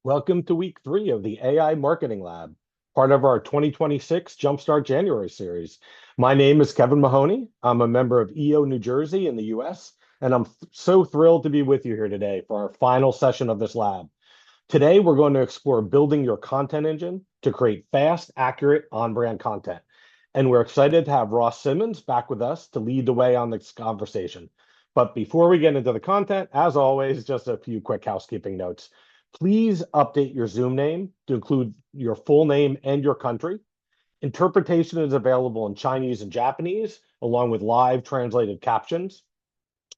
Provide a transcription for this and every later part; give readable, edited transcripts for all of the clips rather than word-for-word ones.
Welcome to week 3 of the AI Marketing Lab, part of our 2026 Jumpstart January series. My name is Kevin Mahoney. I'm a member of EO New Jersey in the US, and I'm so thrilled to be with you here today for our final session of this lab. Today, we're going to explore building your content engine to create fast, accurate, on-brand content. And we're excited to have Ross Simmonds back with us to lead the way on this conversation. But before we get into the content, as always, just a few quick housekeeping notes. Please update your Zoom name to include your full name and your country. Interpretation is available in Chinese and Japanese, along with live translated captions.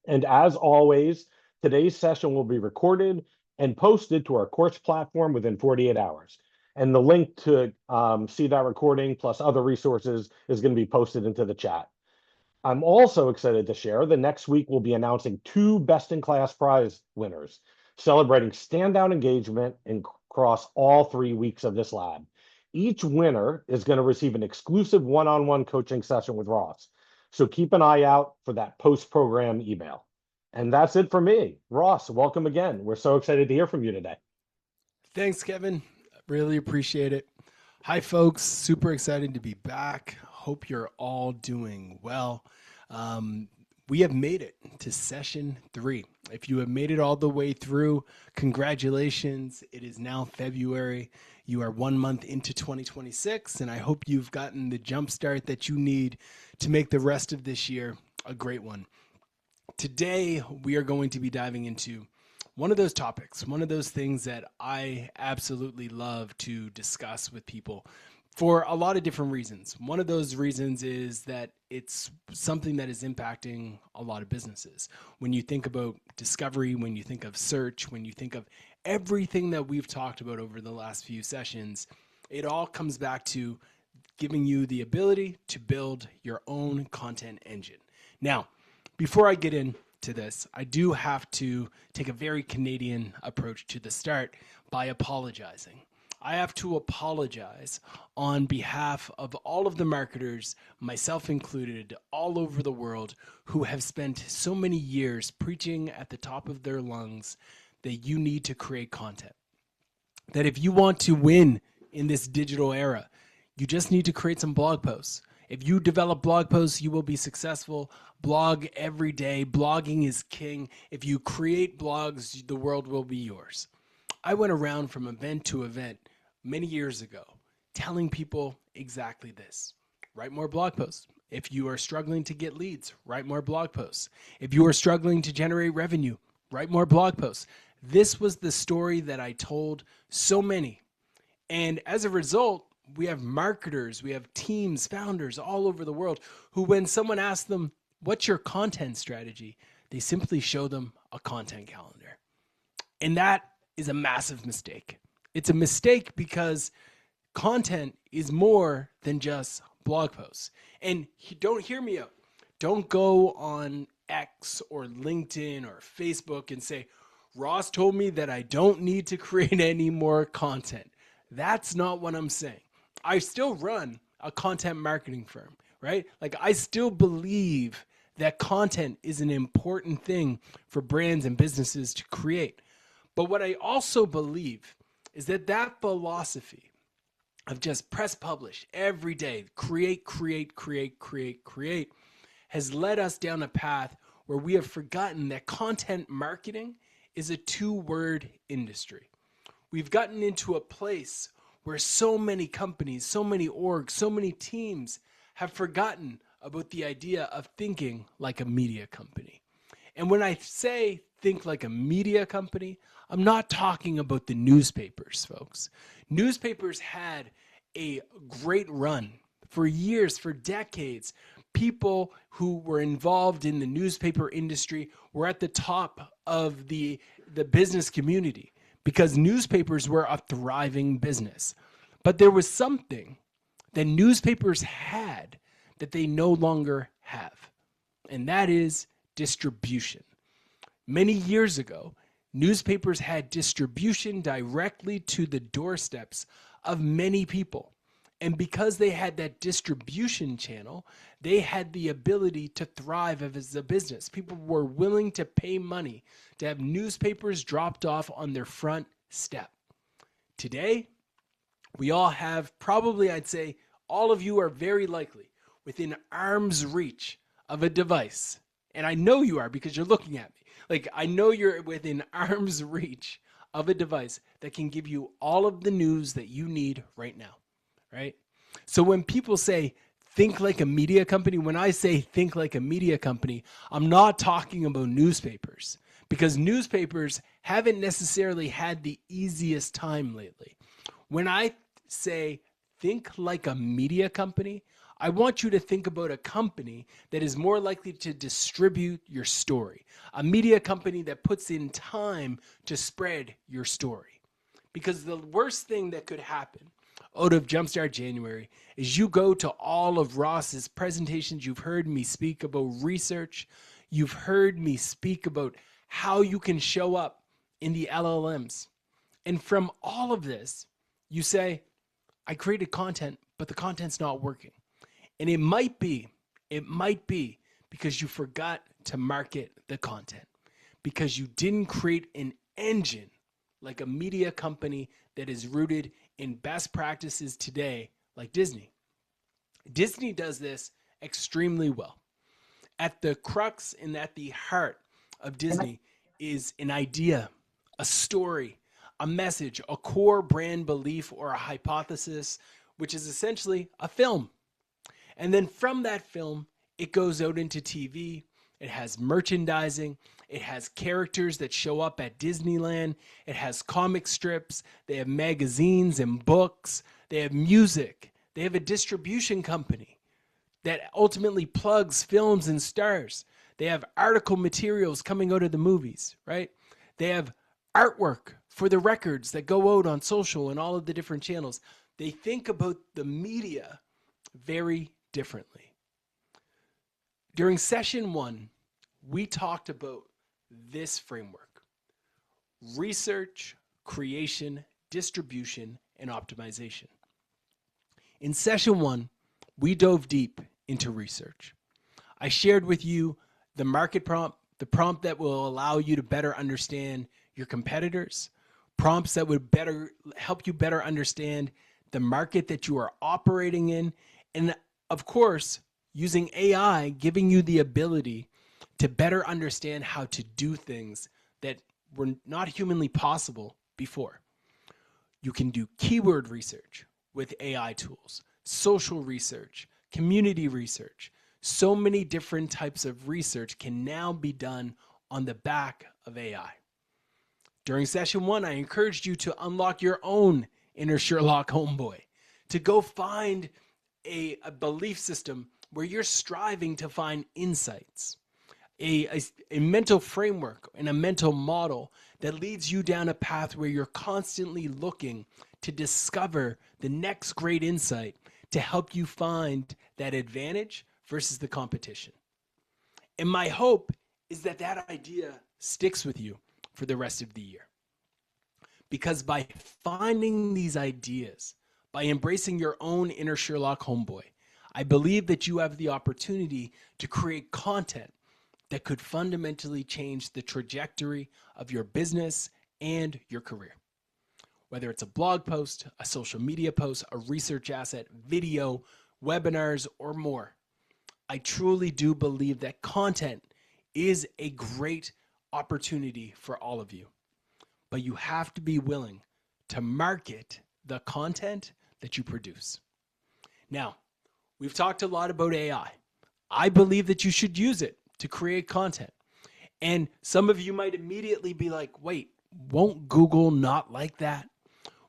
And as always, today's session will be recorded and posted to our course platform within 48 hours. And the link to see that recording plus other resources is going to be posted into the chat. I'm also excited to share that next week we'll be announcing 2 best-in-class prize winners, celebrating standout engagement across all 3 weeks of this lab. Each winner is going to receive an exclusive one-on-one coaching session with Ross. So keep an eye out for that post-program email. And that's it for me. Ross, welcome again. We're so excited to hear from you today. Thanks, Kevin. Really appreciate it. Hi, folks. Super excited to be back. Hope you're all doing well. We have made it to session 3. If you have made it all the way through, congratulations. It is now February. You are 1 month into 2026, and I hope you've gotten the jump start that you need to make the rest of this year a great one. Today, we are going to be diving into one of those topics, one of those things that I absolutely love to discuss with people for a lot of different reasons. One of those reasons is that it's something that is impacting a lot of businesses. When you think about discovery, when you think of search, when you think of everything that we've talked about over the last few sessions, it all comes back to giving you the ability to build your own content engine. Now, before I get into this, I do have to take a very Canadian approach to the start by apologizing. I have to apologize on behalf of all of the marketers, myself included, all over the world, who have spent so many years preaching at the top of their lungs that you need to create content. That if you want to win in this digital era, you just need to create some blog posts. If you develop blog posts, you will be successful. Blog every day. Blogging is king. If you create blogs, the world will be yours. I went around from event to event many years ago telling people exactly this. Write more blog posts. If you are struggling to get leads, write more blog posts. If you are struggling to generate revenue, write more blog posts. This was the story that I told so many. And as a result, we have marketers, we have teams, founders all over the world who, when someone asks them, what's your content strategy? They simply show them a content calendar. And that is a massive mistake. It's a mistake because content is more than just blog posts. And don't hear me out. Don't go on X or LinkedIn or Facebook and say, Ross told me that I don't need to create any more content. That's not what I'm saying. I still run a content marketing firm, right? Like, I still believe that content is an important thing for brands and businesses to create. But what I also believe is that that philosophy of just press publish every day, create, has led us down a path where we have forgotten that content marketing is a 2-word industry. We've gotten into a place where so many companies, so many orgs, so many teams have forgotten about the idea of thinking like a media company. And when I say think like a media company, I'm not talking about the newspapers, folks. Newspapers had a great run for years, for decades. People who were involved in the newspaper industry were at the top of the business community because newspapers were a thriving business. But there was something that newspapers had that they no longer have, and that is distribution. Many years ago, newspapers had distribution directly to the doorsteps of many people. And because they had that distribution channel, they had the ability to thrive as a business. People were willing to pay money to have newspapers dropped off on their front step. Today, we all have probably, I'd say, all of you are very likely within arm's reach of a device. And I know you are because you're looking at me. Like, I know you're within arm's reach of a device that can give you all of the news that you need right now, right? So when people say, think like a media company, when I say think like a media company, I'm not talking about newspapers because newspapers haven't necessarily had the easiest time lately. When I say think like a media company, I want you to think about a company that is more likely to distribute your story, a media company that puts in time to spread your story. Because the worst thing that could happen out of Jumpstart January is you go to all of Ross's presentations. You've heard me speak about research. You've heard me speak about how you can show up in the LLMs. And from all of this, you say, I created content, but the content's not working. And it might be because you forgot to market the content, because you didn't create an engine like a media company that is rooted in best practices today, like Disney. Disney does this extremely well. At the crux and at the heart of Disney is an idea, a story, a message, a core brand belief, or a hypothesis, which is essentially a film. And then from that film, it goes out into TV. It has merchandising. It has characters that show up at Disneyland. It has comic strips. They have magazines and books. They have music. They have a distribution company that ultimately plugs films and stars. They have article materials coming out of the movies, right? They have artwork for the records that go out on social and all of the different channels. They think about the media very differently. During session 1, we talked about this framework: research, creation, distribution, and optimization. In session 1, we dove deep into research. I shared with you the market prompt, the prompt that will allow you to better understand your competitors, prompts that would better help you better understand the market that you are operating in, and of course, using AI, giving you the ability to better understand how to do things that were not humanly possible before. You can do keyword research with AI tools, social research, community research. So many different types of research can now be done on the back of AI. During session 1, I encouraged you to unlock your own inner Sherlock homeboy, to go find a belief system where you're striving to find insights, a mental framework and a mental model that leads you down a path where you're constantly looking to discover the next great insight to help you find that advantage versus the competition. And my hope is that that idea sticks with you for the rest of the year. Because by finding these ideas, by embracing your own inner Sherlock homeboy, I believe that you have the opportunity to create content that could fundamentally change the trajectory of your business and your career. Whether it's a blog post, a social media post, a research asset, video, webinars, or more, I truly do believe that content is a great opportunity for all of you. But you have to be willing to market the content that you produce. Now, we've talked a lot about AI. I believe that you should use it to create content. And some of you might immediately be like, wait, won't Google not like that?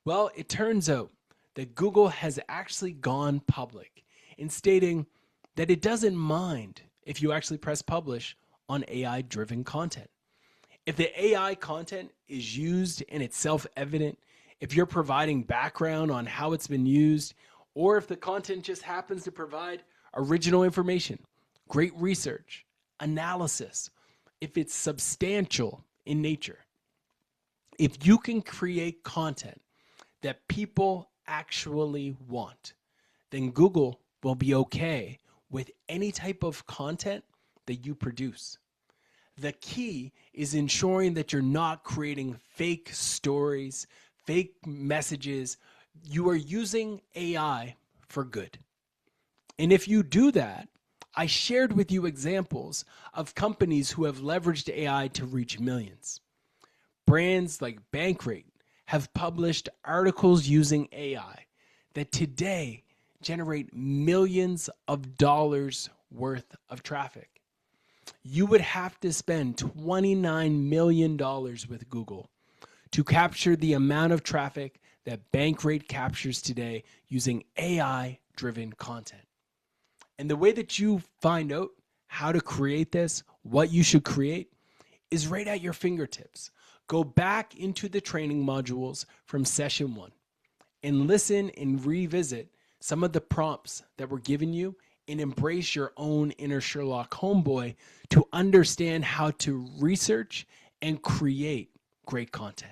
Well, it turns out that Google has actually gone public in stating that it doesn't mind if you actually press publish on AI-driven content. If the AI content is used and it's self-evident, if you're providing background on how it's been used, or if the content just happens to provide original information, great research, analysis, if it's substantial in nature, if you can create content that people actually want, then Google will be okay with any type of content that you produce. The key is ensuring that you're not creating fake stories, fake messages. You are using AI for good. And if you do that, I shared with you examples of companies who have leveraged AI to reach millions. Brands like Bankrate have published articles using AI that today generate millions of dollars worth of traffic. You would have to spend $29 million with Google to capture the amount of traffic that Bankrate captures today using AI driven content. And the way that you find out how to create this, what you should create, is right at your fingertips. Go back into the training modules from session 1 and listen and revisit some of the prompts that were given you and embrace your own inner Sherlock homeboy to understand how to research and create great content.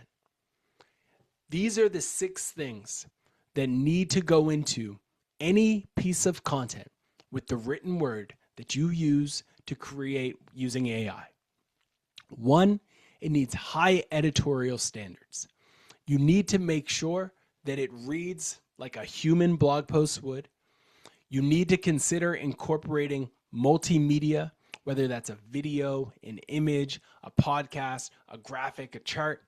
These are the 6 things that need to go into any piece of content with the written word that you use to create using AI. 1, it needs high editorial standards. You need to make sure that it reads like a human blog post would. You need to consider incorporating multimedia, whether that's a video, an image, a podcast, a graphic, a chart.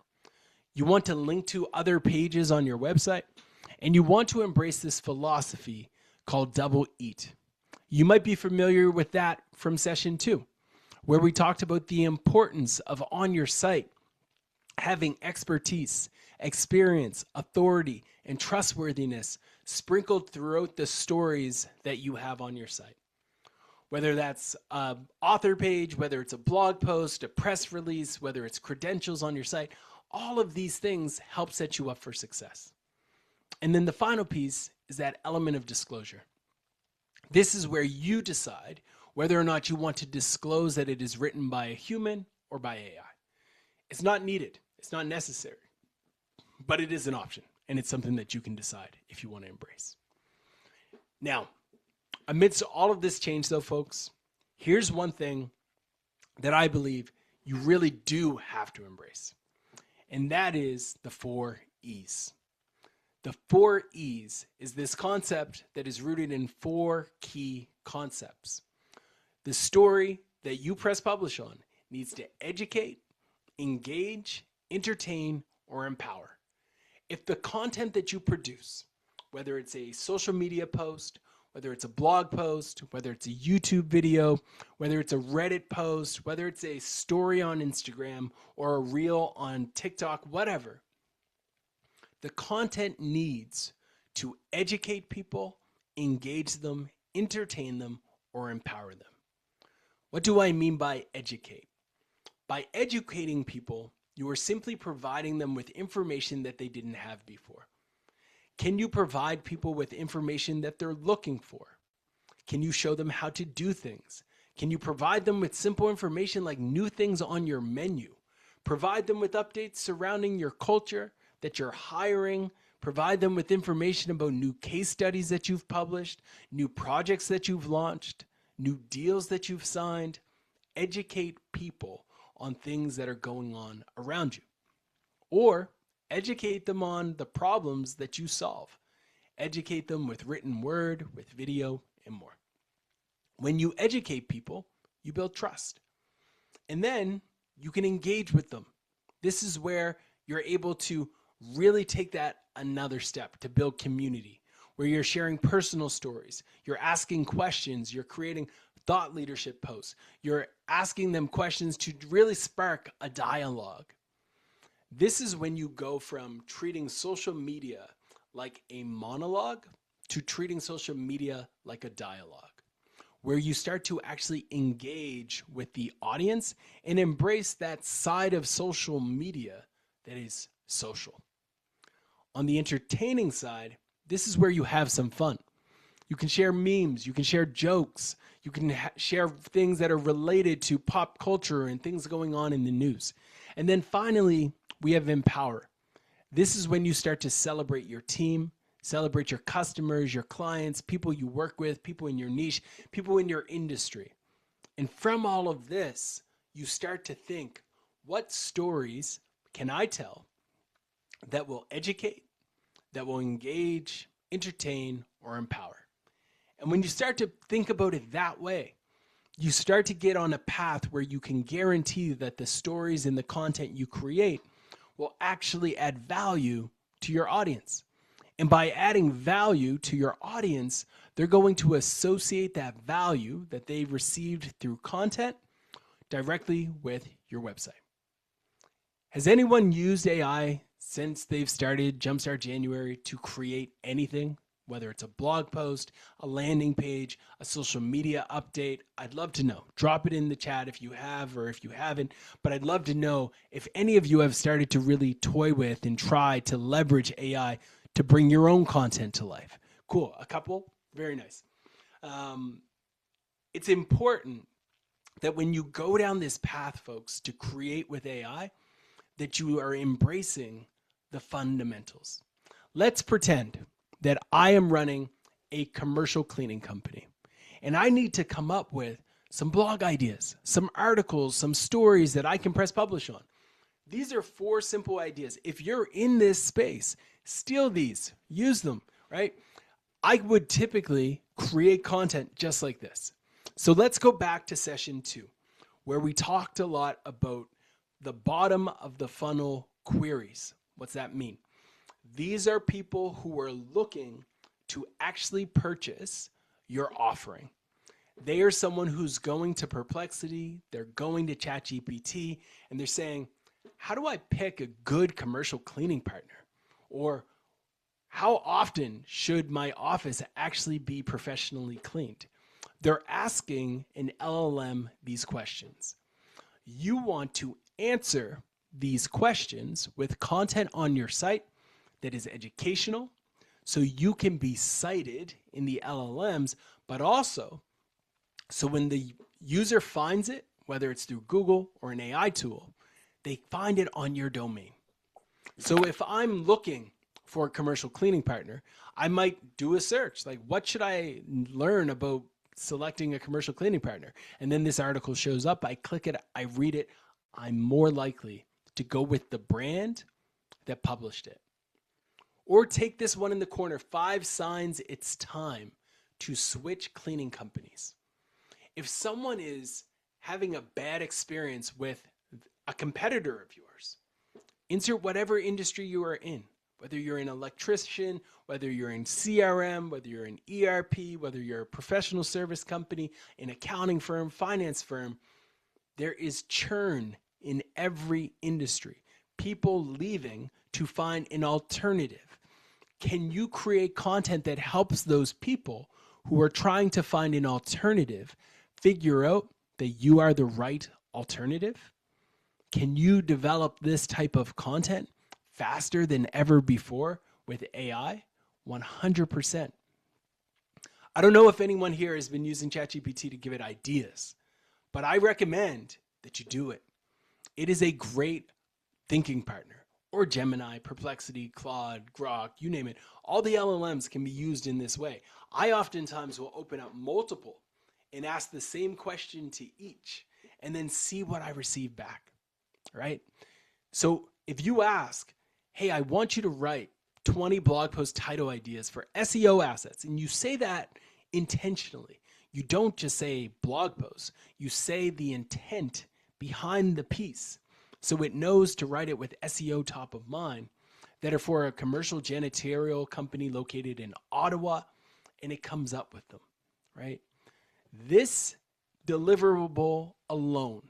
You want to link to other pages on your website, and you want to embrace this philosophy called double eat. You might be familiar with that from session 2, where we talked about the importance of on your site having expertise, experience, authority, and trustworthiness sprinkled throughout the stories that you have on your site. Whether that's an author page, whether it's a blog post, a press release, whether it's credentials on your site, all of these things help set you up for success. And then the final piece is that element of disclosure. This is where you decide whether or not you want to disclose that it is written by a human or by AI. It's not needed. It's not necessary. But it is an option, and it's something that you can decide if you want to embrace. Now, amidst all of this change, though, folks, here's one thing that I believe you really do have to embrace, and that is the 4 E's. The 4 E's is this concept that is rooted in 4 key concepts. The story that you press publish on needs to educate, engage, entertain, or empower. If the content that you produce, whether it's a social media post, whether it's a blog post, whether it's a YouTube video, whether it's a Reddit post, whether it's a story on Instagram or a reel on TikTok, whatever, the content needs to educate people, engage them, entertain them, or empower them. What do I mean by educate? By educating people, you are simply providing them with information that they didn't have before. Can you provide people with information that they're looking for? Can you show them how to do things? Can you provide them with simple information like new things on your menu? Provide them with updates surrounding your culture, that you're hiring. Provide them with information about new case studies that you've published, new projects that you've launched, new deals that you've signed. Educate people on things that are going on around you. Or educate them on the problems that you solve. Educate them with written word, with video, and more. When you educate people, you build trust. And then you can engage with them. This is where you're able to really take that another step to build community, where you're sharing personal stories, you're asking questions, you're creating thought leadership posts, you're asking them questions to really spark a dialogue. This is when you go from treating social media like a monologue to treating social media like a dialogue, where you start to actually engage with the audience and embrace that side of social media that is social. On the entertaining side, this is where you have some fun. You can share memes, you can share jokes, you can share things that are related to pop culture and things going on in the news. And then finally, we have empower. This is when you start to celebrate your team, celebrate your customers, your clients, people you work with, people in your niche, people in your industry. And from all of this, you start to think, what stories can I tell that will educate, that will engage, entertain, or empower. And when you start to think about it that way, you start to get on a path where you can guarantee that the stories and the content you create will actually add value to your audience. And by adding value to your audience, they're going to associate that value that they received through content directly with your website. Has anyone used AI since they've started Jumpstart January to create anything? Whether it's a blog post, a landing page, a social media update, I'd love to know. Drop it in the chat if you have or if you haven't, but I'd love to know if any of you have started to really toy with and try to leverage AI to bring your own content to life. Cool, a couple, very nice. It's important that when you go down this path, folks, to create with AI, that you are embracing the fundamentals. Let's pretend that I am running a commercial cleaning company and I need to come up with some blog ideas, some articles, some stories that I can press publish on. These are 4 simple ideas. If you're in this space, steal these, use them, right? I would typically create content just like this. So let's go back to session 2, where we talked a lot about the bottom of the funnel queries. What's that mean? These are people who are looking to actually purchase your offering. They are someone who's going to Perplexity, they're going to ChatGPT, and they're saying, how do I pick a good commercial cleaning partner? Or how often should my office actually be professionally cleaned? They're asking an LLM these questions. You want to answer these questions with content on your site that is educational, so you can be cited in the LLMs, but also so when the user finds it, whether it's through Google or an AI tool, they find it on your domain. So if I'm looking for a commercial cleaning partner, I might do a search, like what should I learn about selecting a commercial cleaning partner? And then this article shows up, I click it, I read it, I'm more likely to go with the brand that published it. Or take this one in the corner, 5 signs it's time to switch cleaning companies. If someone is having a bad experience with a competitor of yours, insert whatever industry you are in, whether you're an electrician, whether you're in CRM, whether you're in ERP, whether you're a professional service company, an accounting firm, finance firm, there is churn in every industry. People leaving to find an alternative. Can you create content that helps those people who are trying to find an alternative figure out that you are the right alternative? Can you develop this type of content faster than ever before with AI? 100%. I don't know if anyone here has been using ChatGPT to give it ideas, but I recommend that you do it. It is a great thinking partner. Or Gemini, Perplexity, Claude, Grok, you name it. All the LLMs can be used in this way. I oftentimes will open up multiple and ask the same question to each and then see what I receive back, right? So if you ask, hey, I want you to write 20 blog post title ideas for SEO assets, and you say that intentionally, you don't just say blog posts, you say the intent behind the piece. So it knows to write it with SEO top of mind, that are for a commercial janitorial company located in Ottawa, and it comes up with them, right? This deliverable alone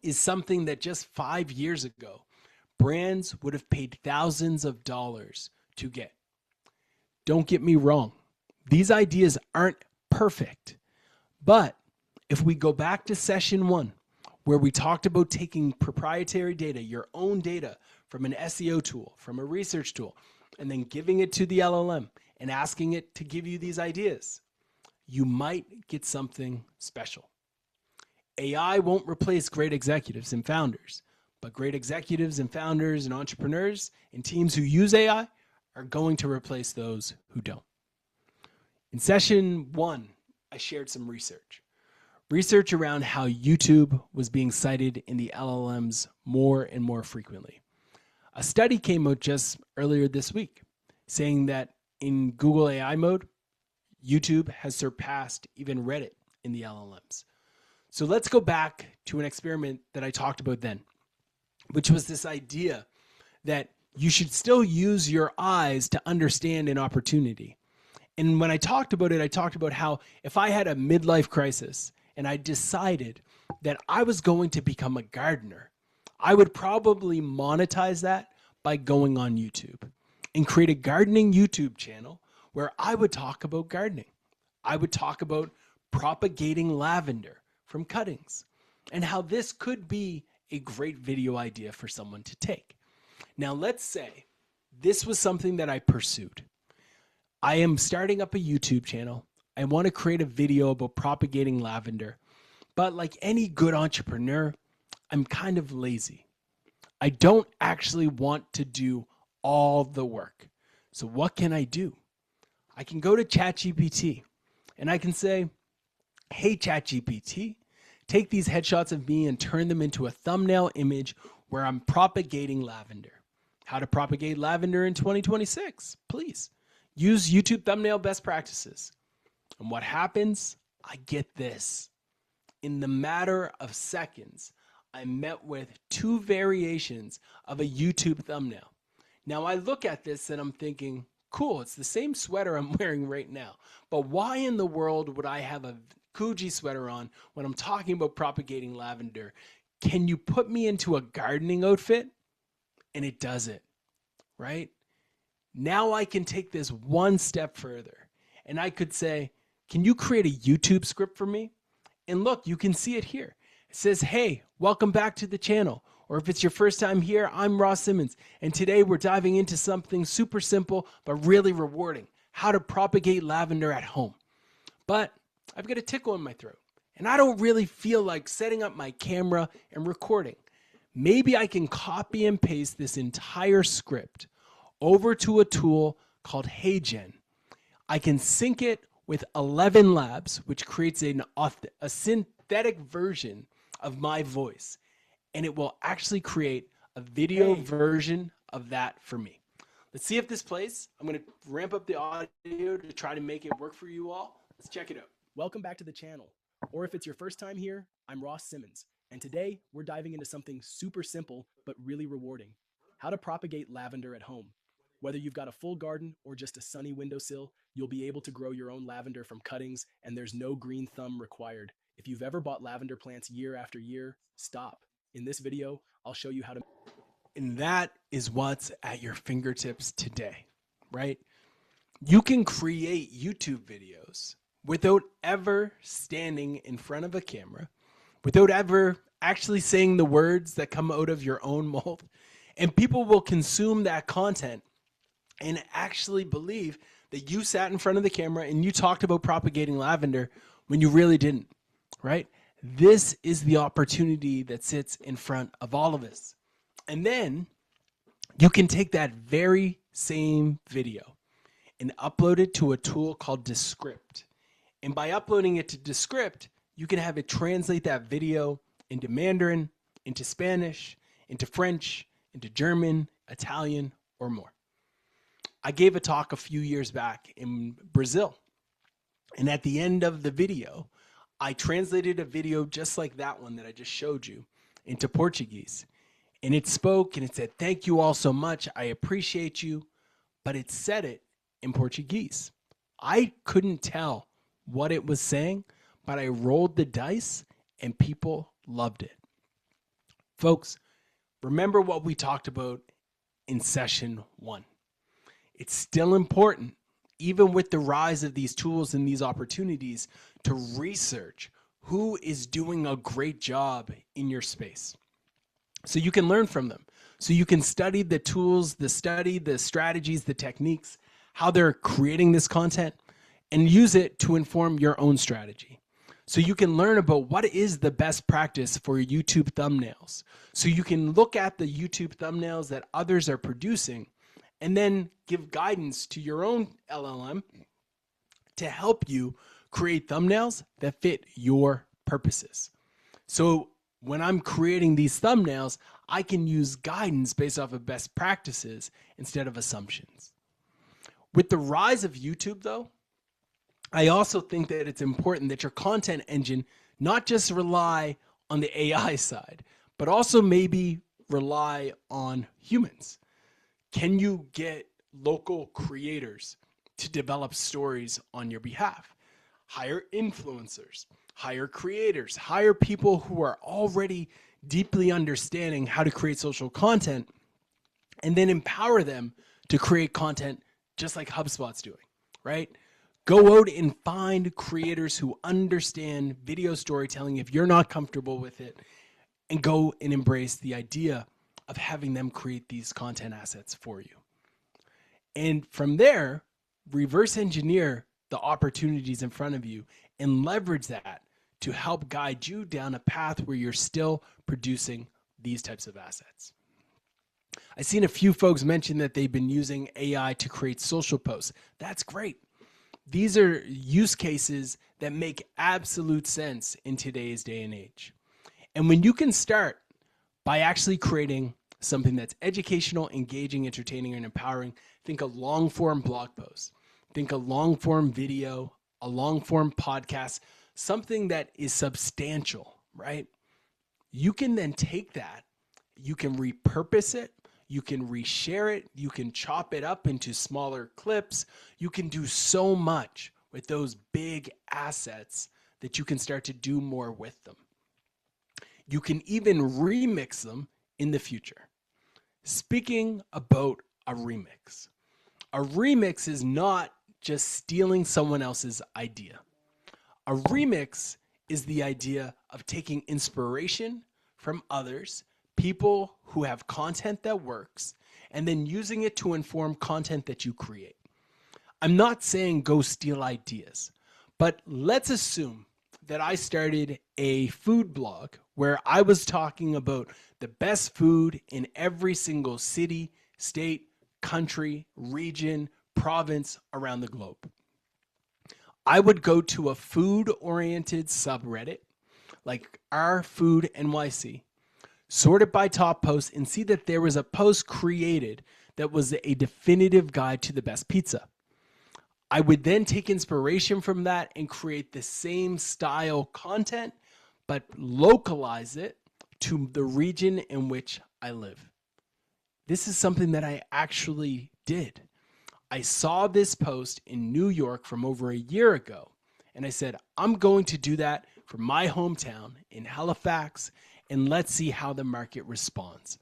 is something that just 5 years ago, brands would have paid thousands of dollars to get. Don't get me wrong. These ideas aren't perfect, but if we go back to session 1, where we talked about taking proprietary data, your own data from an SEO tool, from a research tool, and then giving it to the LLM and asking it to give you these ideas, you might get something special. AI won't replace great executives and founders, but great executives and founders and entrepreneurs and teams who use AI are going to replace those who don't. In session 1, I shared some research around how YouTube was being cited in the LLMs more and more frequently. A study came out just earlier this week saying that in Google AI mode, YouTube has surpassed even Reddit in the LLMs. So let's go back to an experiment that I talked about then, which was this idea that you should still use your eyes to understand an opportunity. And when I talked about it, I talked about how if I had a midlife crisis and I decided that I was going to become a gardener, I would probably monetize that by going on YouTube and create a gardening YouTube channel where I would talk about gardening. I would talk about propagating lavender from cuttings and how this could be a great video idea for someone to take. Now, let's say this was something that I pursued. I am starting up a YouTube channel. I want to create a video about propagating lavender. But like any good entrepreneur, I'm kind of lazy. I don't actually want to do all the work. So what can I do? I can go to ChatGPT and I can say, hey, ChatGPT, take these headshots of me and turn them into a thumbnail image where I'm propagating lavender. How to propagate lavender in 2026, please. Use YouTube thumbnail best practices. And what happens? I get this. In the matter of seconds, I met with 2 variations of a YouTube thumbnail. Now I look at this and I'm thinking, cool, it's the same sweater I'm wearing right now. But why in the world would I have a Coogee sweater on when I'm talking about propagating lavender? Can you put me into a gardening outfit? And it does it, right? Now I can take this one step further and I could say, can you create a YouTube script for me? And look, you can see it here. It says, hey, welcome back to the channel. Or if it's your first time here, I'm Ross Simmonds. And today we're diving into something super simple, but really rewarding. How to propagate lavender at home. But I've got a tickle in my throat. And I don't really feel like setting up my camera and recording. Maybe I can copy and paste this entire script over to a tool called HeyGen. I can sync it with 11 Labs, which creates a synthetic version of my voice. And it will actually create a video version of that for me. Let's see if this plays. I'm going to ramp up the audio to try to make it work for you all. Let's check it out. Welcome back to the channel. Or if it's your first time here, I'm Ross Simmonds. And today we're diving into something super simple, but really rewarding. How to propagate lavender at home. Whether you've got a full garden or just a sunny windowsill, you'll be able to grow your own lavender from cuttings, and there's no green thumb required. If you've ever bought lavender plants year after year, stop. In this video, I'll show you how to. And that is what's at your fingertips today, right? You can create YouTube videos without ever standing in front of a camera, without ever actually saying the words that come out of your own mouth. And people will consume that content and actually believe that you sat in front of the camera and you talked about propagating lavender when you really didn't, right? This is the opportunity that sits in front of all of us. And then you can take that very same video and upload it to a tool called Descript. And by uploading it to Descript, you can have it translate that video into Mandarin, into Spanish, into French, into German, Italian, or more. I gave a talk a few years back in Brazil. And at the end of the video, I translated a video just like that one that I just showed you into Portuguese. And it spoke and it said, thank you all so much. I appreciate you. But it said it in Portuguese. I couldn't tell what it was saying, but I rolled the dice and people loved it. Folks, remember what we talked about in session 1. It's still important, even with the rise of these tools and these opportunities, to research who is doing a great job in your space. So you can learn from them. So you can study the tools, the strategies, the techniques, how they're creating this content, and use it to inform your own strategy. So you can learn about what is the best practice for YouTube thumbnails. So you can look at the YouTube thumbnails that others are producing and then give guidance to your own LLM to help you create thumbnails that fit your purposes. So when I'm creating these thumbnails, I can use guidance based off of best practices instead of assumptions. With the rise of YouTube, though, I also think that it's important that your content engine not just rely on the AI side, but also maybe rely on humans. Can you get local creators to develop stories on your behalf? Hire influencers, hire creators, hire people who are already deeply understanding how to create social content, and then empower them to create content just like HubSpot's doing, right? Go out and find creators who understand video storytelling if you're not comfortable with it, and go and embrace the idea of having them create these content assets for you. And from there, reverse engineer the opportunities in front of you and leverage that to help guide you down a path where you're still producing these types of assets. I've seen a few folks mention that they've been using AI to create social posts. That's great. These are use cases that make absolute sense in today's day and age. And when you can start by actually creating something that's educational, engaging, entertaining, and empowering, think a long-form blog post, think a long-form video, a long-form podcast, something that is substantial, right? You can then take that, you can repurpose it, you can reshare it, you can chop it up into smaller clips. You can do so much with those big assets that you can start to do more with them. You can even remix them in the future. Speaking about a remix is not just stealing someone else's idea. A remix is the idea of taking inspiration from others, people who have content that works, and then using it to inform content that you create. I'm not saying go steal ideas, but let's assume that I started a food blog where I was talking about the best food in every single city, state, country, region, province around the globe. I would go to a food-oriented subreddit like Our Food NYC, sort it by top posts, and see that there was a post created that was a definitive guide to the best pizza. I would then take inspiration from that and create the same style content, but localize it to the region in which I live. This is something that I actually did. I saw this post in New York from over a year ago, and I said, I'm going to do that for my hometown in Halifax, and let's see how the market responds.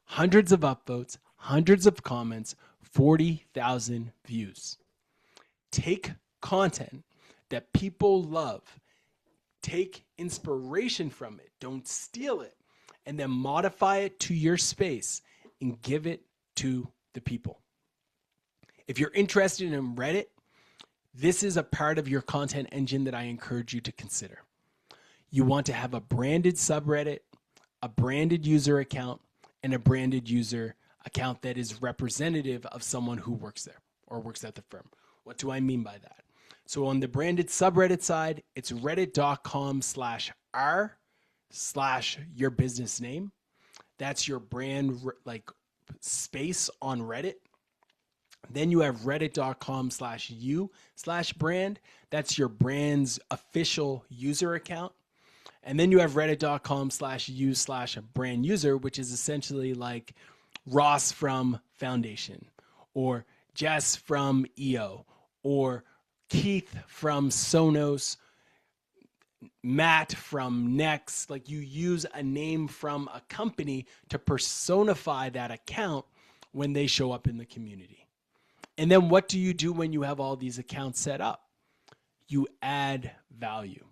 Hundreds of upvotes, hundreds of comments, 40,000 views. Take content that people love, take inspiration from it, don't steal it, and then modify it to your space and give it to the people. If you're interested in Reddit, this is a part of your content engine that I encourage you to consider. You want to have a branded subreddit, a branded user account, and a branded user account that is representative of someone who works there or works at the firm. What do I mean by that? So on the branded subreddit side, it's reddit.com/r/your business name. That's your brand space on Reddit. Then you have reddit.com/u/brand. That's your brand's official user account. And then you have reddit.com/u/brand user, which is essentially like Ross from Foundation, or Jess from EO, or Keith from Sonos, Matt from Next. Like, you use a name from a company to personify that account when they show up in the community. And then what do you do when you have all these accounts set up? You add value.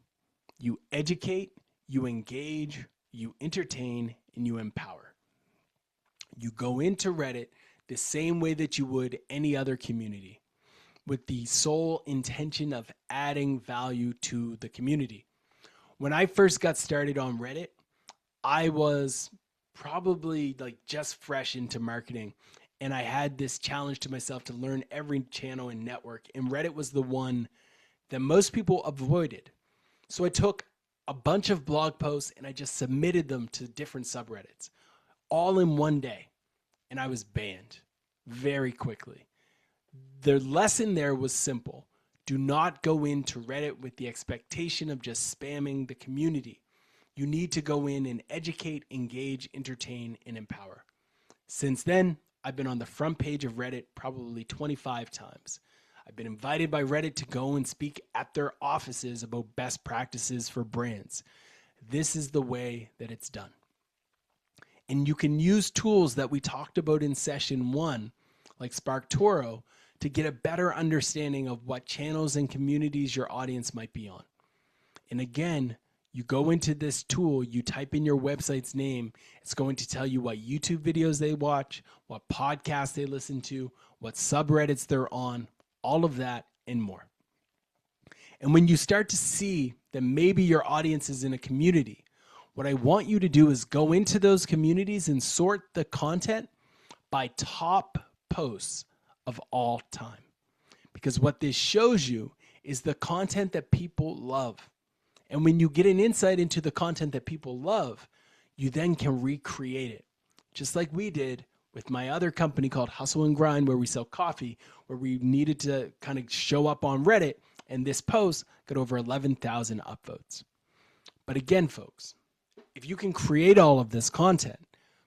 You educate, you engage, you entertain, and you empower. You go into Reddit the same way that you would any other community, with the sole intention of adding value to the community. When I first got started on Reddit, I was probably just fresh into marketing, and I had this challenge to myself to learn every channel and network, and Reddit was the one that most people avoided. So I took a bunch of blog posts and I just submitted them to different subreddits. all in one day, and I was banned very quickly. The lesson there was simple. Do not go into Reddit with the expectation of just spamming the community. You need to go in and educate, engage, entertain, and empower. Since then, I've been on the front page of Reddit probably 25 times. I've been invited by Reddit to go and speak at their offices about best practices for brands. This is the way that it's done. And you can use tools that we talked about in session 1, like SparkToro, to get a better understanding of what channels and communities your audience might be on. And again, you go into this tool, you type in your website's name, it's going to tell you what YouTube videos they watch, what podcasts they listen to, what subreddits they're on, all of that and more. And when you start to see that maybe your audience is in a community, what I want you to do is go into those communities and sort the content by top posts of all time. Because what this shows you is the content that people love. And when you get an insight into the content that people love, you then can recreate it. Just like we did with my other company called Hustle and Grind, where we sell coffee, where we needed to kind of show up on Reddit, and this post got over 11,000 upvotes. But again, folks, if you can create all of this content,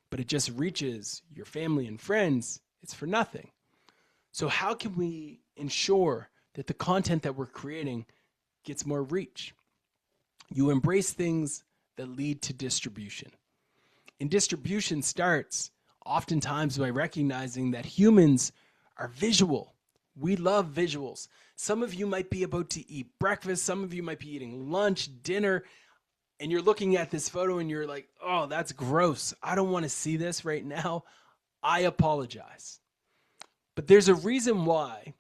but it just reaches your family and friends, it's for nothing. So how can we ensure that the content that we're creating gets more reach? You embrace things that lead to distribution. And distribution starts oftentimes by recognizing that humans are visual. We love visuals. Some of you might be about to eat breakfast. Some of you might be eating lunch, dinner, and you're looking at this photo and you're like, oh, that's gross. I don't want to see this right now. I apologize. But there's a reason why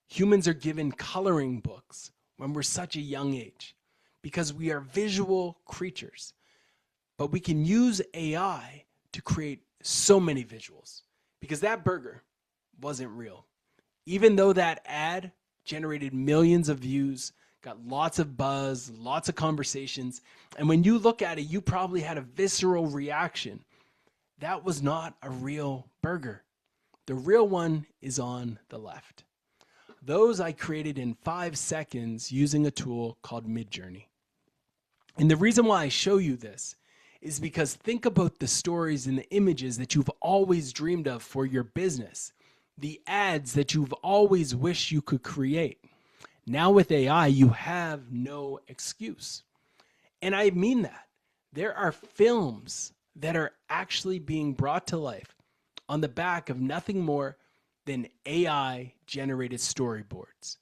humans are given coloring books when we're such a young age, because we are visual creatures. But we can use AI to create so many visuals, because that burger wasn't real. Even though that ad generated millions of views, got lots of buzz, lots of conversations, and when you look at it, you probably had a visceral reaction. That was not a real burger. The real one is on the left. Those I created in 5 seconds using a tool called Midjourney. And the reason why I show you this is because think about the stories and the images that you've always dreamed of for your business, the ads that you've always wished you could create. Now with AI, you have no excuse. And I mean that. There are films that are actually being brought to life on the back of nothing more than AI-generated storyboards,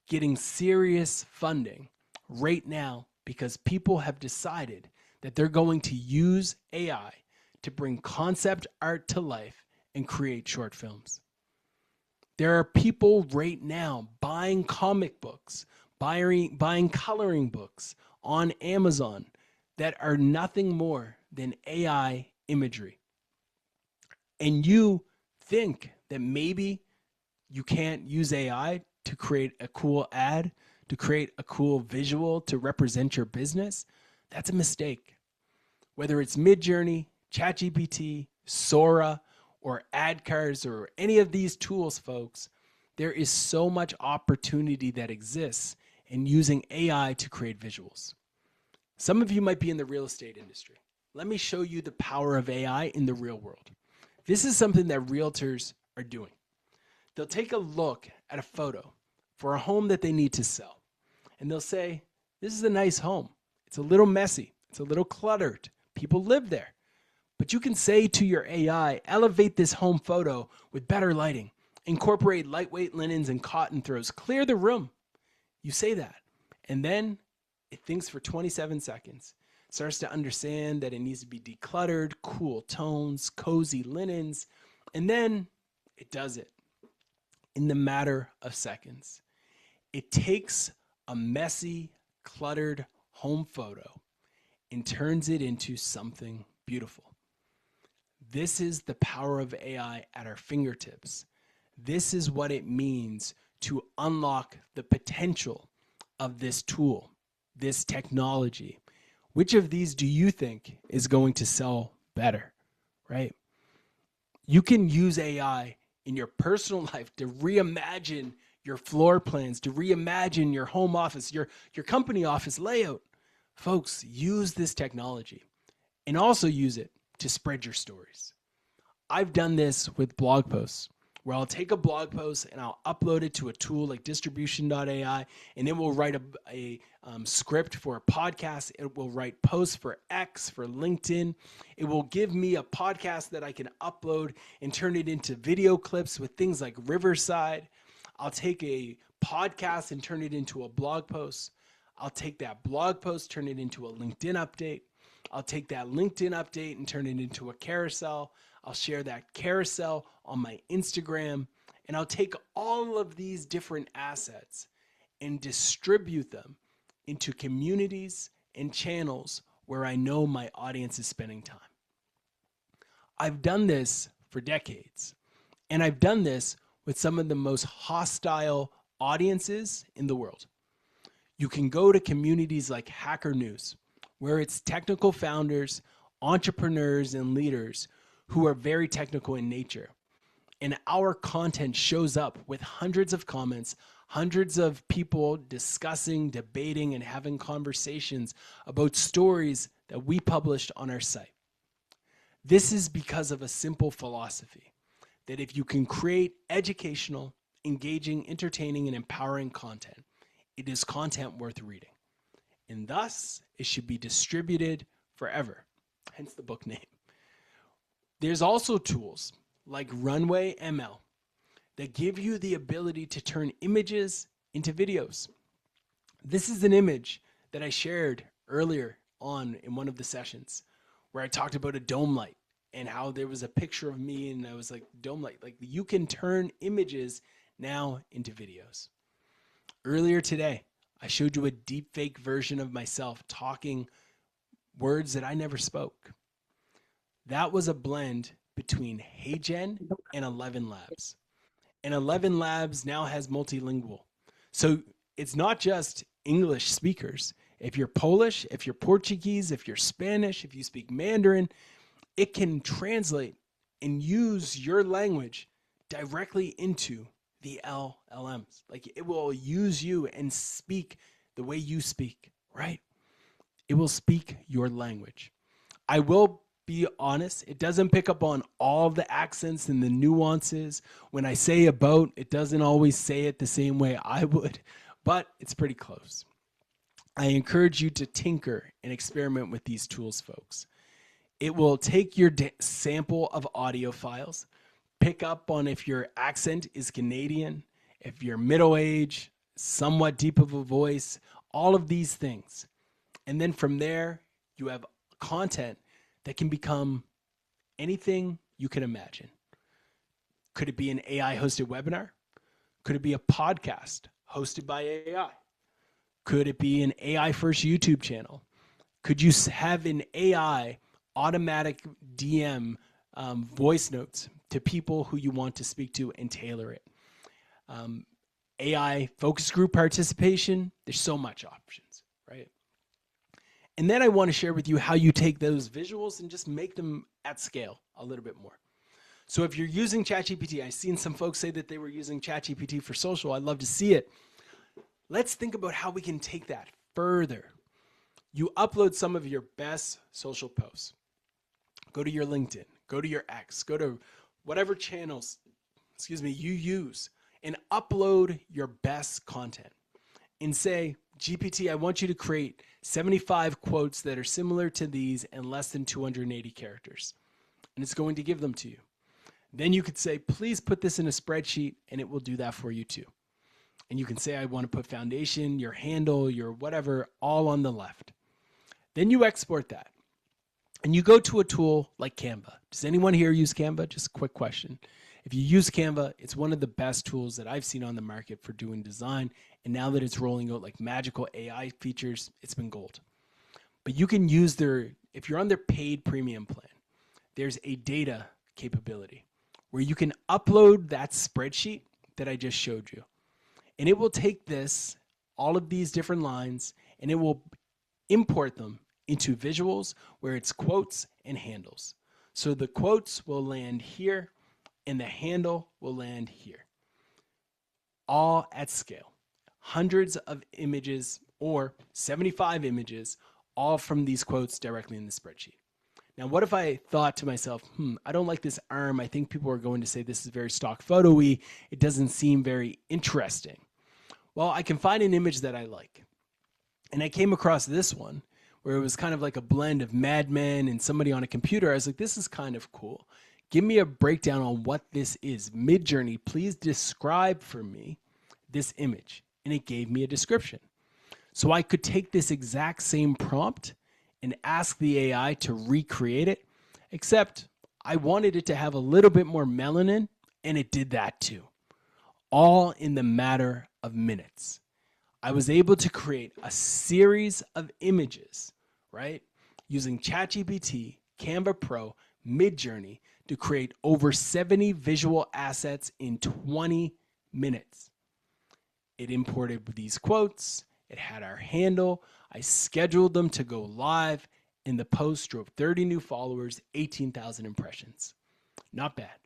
getting serious funding right now because people have decided that they're going to use AI to bring concept art to life and create short films. There are people right now buying comic books, buying coloring books on Amazon that are nothing more than AI imagery. And you think that maybe you can't use AI to create a cool ad, to create a cool visual to represent your business? That's a mistake. Whether it's Midjourney, ChatGPT, Sora, or AdCars, or any of these tools, folks, there is so much opportunity that exists in using AI to create visuals. Some of you might be in the real estate industry. Let me show you the power of AI in the real world. This is something that realtors are doing. They'll take a look at a photo for a home that they need to sell, and they'll say, this is a nice home. It's a little messy. It's a little cluttered. People live there. But you can say to your AI, elevate this home photo with better lighting, incorporate lightweight linens and cotton throws, clear the room. You say that, and then it thinks for 27 seconds, starts to understand that it needs to be decluttered, cool tones, cozy linens, and then it does it in the matter of seconds. It takes a messy, cluttered home photo and turns it into something beautiful. This is the power of AI at our fingertips. This is what it means to unlock the potential of this tool, this technology. Which of these do you think is going to sell better? right? You can use AI in your personal life to reimagine your floor plans, to reimagine your home office, your company office layout. Folks, use this technology and also use it to spread your stories. I've done this with blog posts where I'll take a blog post and I'll upload it to a tool like distribution.ai, and it will write a script for a podcast. It will write posts for X, for LinkedIn. It will give me a podcast that I can upload and turn it into video clips with things like Riverside. I'll take a podcast and turn it into a blog post. I'll take that blog post, turn it into a LinkedIn update. I'll take that LinkedIn update and turn it into a carousel. I'll share that carousel on my Instagram, and I'll take all of these different assets and distribute them into communities and channels where I know my audience is spending time. I've done this for decades, and I've done this with some of the most hostile audiences in the world. You can go to communities like Hacker News, where it's technical founders, entrepreneurs, and leaders who are very technical in nature. And our content shows up with hundreds of comments, hundreds of people discussing, debating, and having conversations about stories that we published on our site. This is because of a simple philosophy that if you can create educational, engaging, entertaining, and empowering content, it is content worth reading. And thus, it should be distributed forever, hence the book name. There's also tools like Runway ML that give you the ability to turn images into videos. This is an image that I shared earlier on in one of the sessions where I talked about a dome light and how there was a picture of me and I was like, dome light. Like, you can turn images now into videos. Earlier today, I showed you a deepfake version of myself talking words that I never spoke. That was a blend between HeyGen and 11 Labs. And 11 Labs now has multilingual. So it's not just English speakers. If you're Polish, if you're Portuguese, if you're Spanish, if you speak Mandarin, it can translate and use your language directly into the LLMs. Like, it will use you and speak the way you speak, right? It will speak your language. I will be honest, it doesn't pick up on all the accents and the nuances. When I say about, it doesn't always say it the same way I would, but it's pretty close. I encourage you to tinker and experiment with these tools, folks. It will take your sample of audio files, pick up on if your accent is Canadian, if you're middle age, somewhat deep of a voice, all of these things. And then from there, you have content that can become anything you can imagine. Could it be an AI hosted webinar? Could it be a podcast hosted by AI? Could it be an AI first YouTube channel? Could you have an AI automatic DM voice notes to people who you want to speak to and tailor it? AI focus group participation, there's so much options, right? And then I want to share with you how you take those visuals and just make them at scale a little bit more. So if you're using ChatGPT, I've seen some folks say that they were using ChatGPT for social. I'd love to see it. Let's think about how we can take that further. You upload some of your best social posts. Go to your LinkedIn, go to your X, go to whatever channels, you use, and upload your best content. And say, GPT, I want you to create 75 quotes that are similar to these and less than 280 characters. And it's going to give them to you. Then you could say, please put this in a spreadsheet, and it will do that for you too. And you can say, I want to put foundation, your handle, your whatever, all on the left. Then you export that. And you go to a tool like Canva. Does anyone here use Canva? Just a quick question. If you use Canva, it's one of the best tools that I've seen on the market for doing design. And now that it's rolling out like magical AI features, it's been gold. But you can use if you're on their paid premium plan, there's a data capability where you can upload that spreadsheet that I just showed you. And it will take all of these different lines, and it will import them into visuals where it's quotes and handles. So the quotes will land here and the handle will land here, all at scale. Hundreds of images or 75 images, all from these quotes directly in the spreadsheet. Now, what if I thought to myself, I don't like this arm. I think people are going to say this is very stock photo-y. It doesn't seem very interesting. Well, I can find an image that I like. And I came across this one where it was kind of like a blend of Mad Men and somebody on a computer. I was like, this is kind of cool. Give me a breakdown on what this is. Midjourney, please describe for me this image. And it gave me a description. So I could take this exact same prompt and ask the AI to recreate it, except I wanted it to have a little bit more melanin, and it did that too. All in the matter of minutes. I was able to create a series of images, right? Using ChatGPT, Canva Pro, Midjourney to create over 70 visual assets in 20 minutes. It imported these quotes. It had our handle. I scheduled them to go live, and the post drove 30 new followers, 18,000 impressions. Not bad.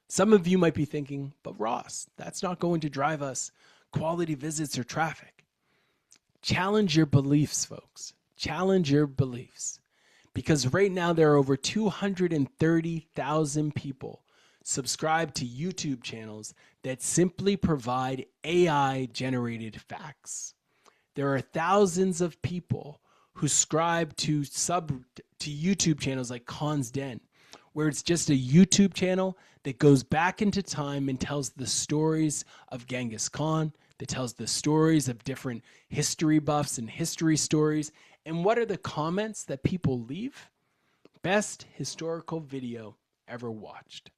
Some of you might be thinking, but Ross, that's not going to drive us quality visits or traffic. Challenge your beliefs, folks. Challenge your beliefs. Because right now there are over 230,000 people subscribed to YouTube channels that simply provide AI-generated facts. There are thousands of people who subscribe to YouTube channels like Khan's Den, where it's just a YouTube channel that goes back into time and tells the stories of Genghis Khan, that tells the stories of different history buffs and history stories. And what are the comments that people leave? Best historical video ever watched.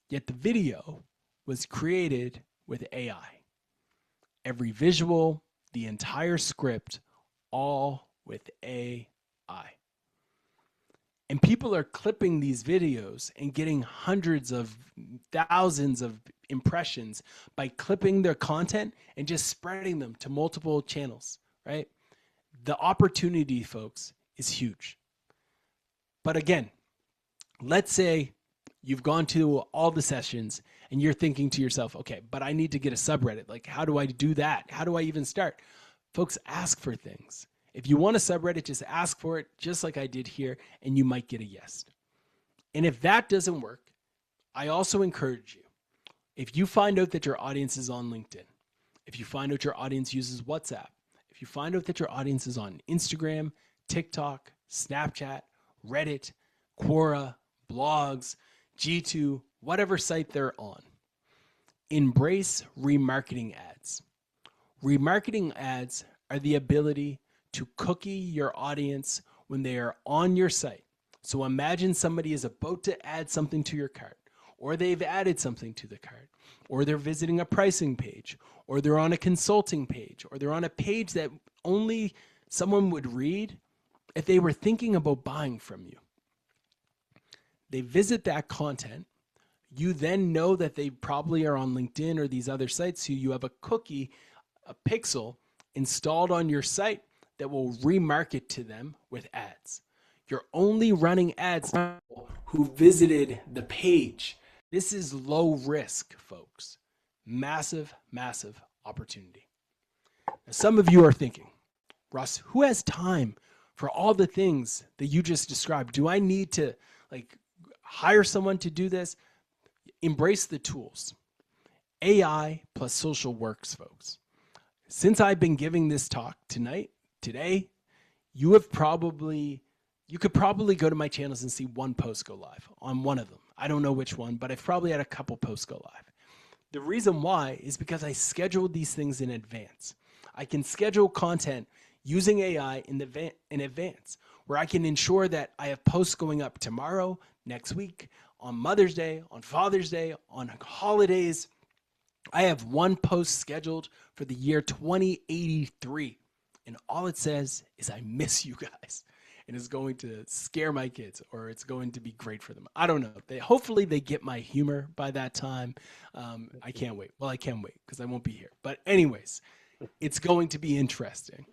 Yet the video was created with AI. Every visual, the entire script, all with AI. And people are clipping these videos and getting hundreds of thousands of impressions by clipping their content and just spreading them to multiple channels, right? The opportunity, folks, is huge. But again, let's say you've gone to all the sessions and you're thinking to yourself, okay, but I need to get a subreddit. Like, how do I do that? How do I even start? Folks, ask for things. If you want a subreddit, just ask for it, just like I did here, and you might get a yes. And if that doesn't work, I also encourage you, if you find out that your audience is on LinkedIn, if you find out your audience uses WhatsApp, if you find out that your audience is on Instagram, TikTok, Snapchat, Reddit, Quora, blogs, G2, whatever site they're on, embrace remarketing ads. Remarketing ads are the ability to cookie your audience when they are on your site. So imagine somebody is about to add something to your cart, or they've added something to the cart, or they're visiting a pricing page, or they're on a consulting page, or they're on a page that only someone would read if they were thinking about buying from you. They visit that content. You then know that they probably are on LinkedIn or these other sites, so you have a cookie, a pixel installed on your site that will remarket to them with ads. You're only running ads to people who visited the page. This is low risk, folks. Massive, massive opportunity. Now, some of you are thinking, Russ, who has time for all the things that you just described? Do I need to hire someone to do this? Embrace the tools. AI plus social works, folks. Since I've been giving this talk today, you could probably go to my channels and see one post go live on one of them. I don't know which one, but I've probably had a couple posts go live. The reason why is because I scheduled these things in advance. I can schedule content using AI in advance, where I can ensure that I have posts going up tomorrow, next week, on Mother's Day, on Father's Day, on holidays. I have one post scheduled for the year 2083, and all it says is I miss you guys, and it's going to scare my kids, or it's going to be great for them. I don't know. Hopefully they get my humor by that time. I can't wait. Well, I can wait because I won't be here. But anyways, it's going to be interesting.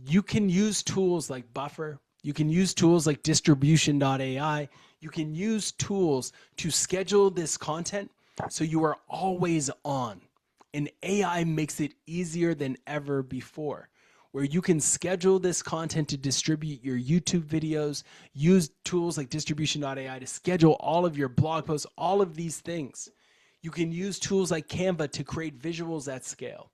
You can use tools like Buffer. You can use tools like distribution.ai. You can use tools to schedule this content so you are always on. And AI makes it easier than ever before, where you can schedule this content to distribute your YouTube videos, use tools like distribution.ai to schedule all of your blog posts, all of these things. You can use tools like Canva to create visuals at scale.